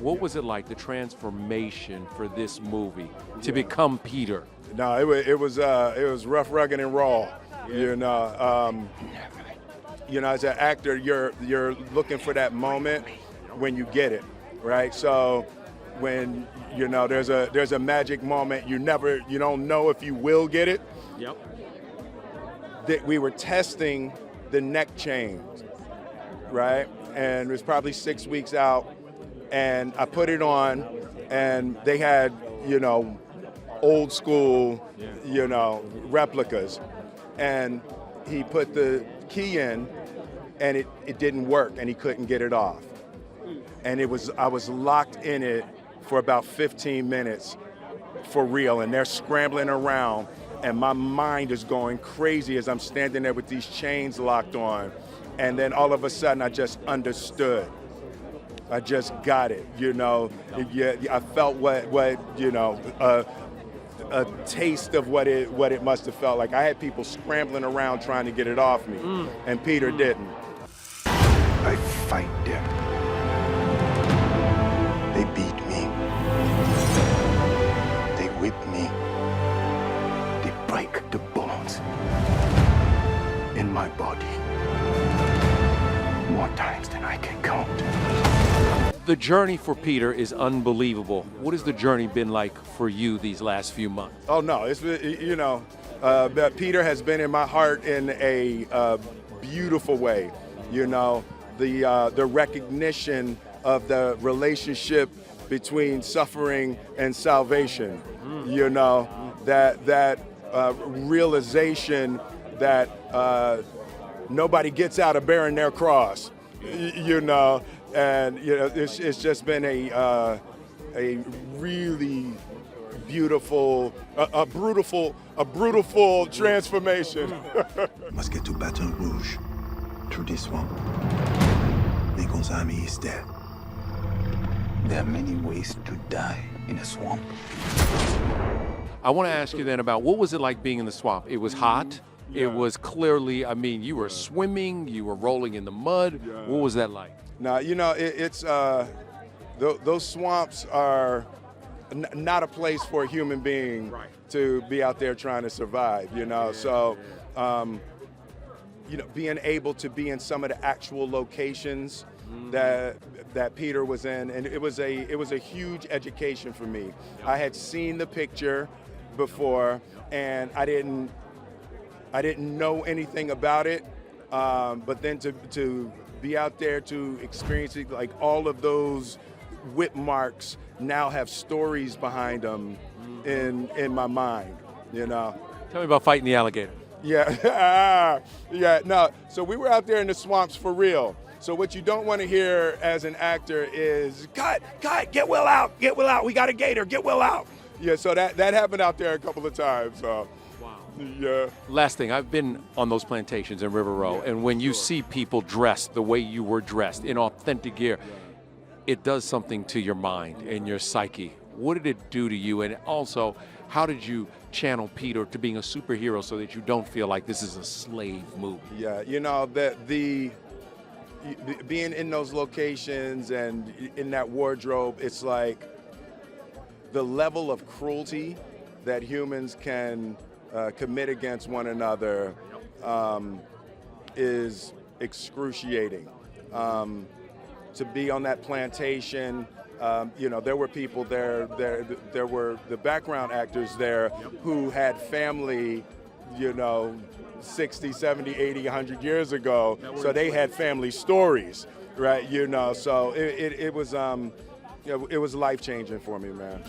What was it like, the transformation for this movie to become Peter? No, it was rough, rugged, and raw. As an actor, you're looking for that moment when you get it, right? So when there's a magic moment, you don't know if you will get it. Yep. That we were testing the neck chains, right? And it was probably 6 weeks out, and I put it on, and they had old school, replicas, and he put the key in, and it didn't work, and he couldn't get it off. And I was locked in it for about 15 minutes for real, and they're scrambling around, and my mind is going crazy as I'm standing there with these chains locked on. And then all of a sudden, I just understood. I just got it, I felt a taste of what it must have felt like. I had people scrambling around trying to get it off me, and Peter didn't. I fight them. They beat me. They whip me. They break the bones in my body more times than I can count. The journey for Peter is unbelievable. What has the journey been like for you these last few months? Oh no, it's Peter has been in my heart in a beautiful way. The recognition of the relationship between suffering and salvation. That realization that nobody gets out of bearing their cross. And it's just been a really beautiful, a brutal transformation. Must get to Baton Rouge through this swamp. Lincoln's army is dead. There are many ways to die in a swamp. I want to ask you then about what was it like being in the swamp? It was hot. Yeah. It was clearly, you were swimming, you were rolling in the mud. Yeah. What was that like? Now, those swamps are not a place for a human being to be out there trying to survive, So, being able to be in some of the actual locations that Peter was in, and it was a huge education for me. I had seen the picture before, and I didn't know anything about it, but then to be out there to experience it, like all of those whip marks now have stories behind them in my mind, Tell me about fighting the alligator. Yeah, no. So we were out there in the swamps for real. So what you don't want to hear as an actor is, cut, get Will out, we got a gator, get Will out. Yeah, so that happened out there a couple of times. Wow. Yeah. Last thing, I've been on those plantations in River Row, and when you see people dressed the way you were dressed, in authentic gear, it does something to your mind and your psyche. What did it do to you? And also, how did you channel Peter to being a superhero so that you don't feel like this is a slave movie? Yeah, the being in those locations and in that wardrobe, it's like the level of cruelty that humans can commit against one another is excruciating. To be on that plantation, there were people there were the background actors there who had family, 60, 70, 80, 100 years ago, so they had family stories, right? So it was life-changing for me, man.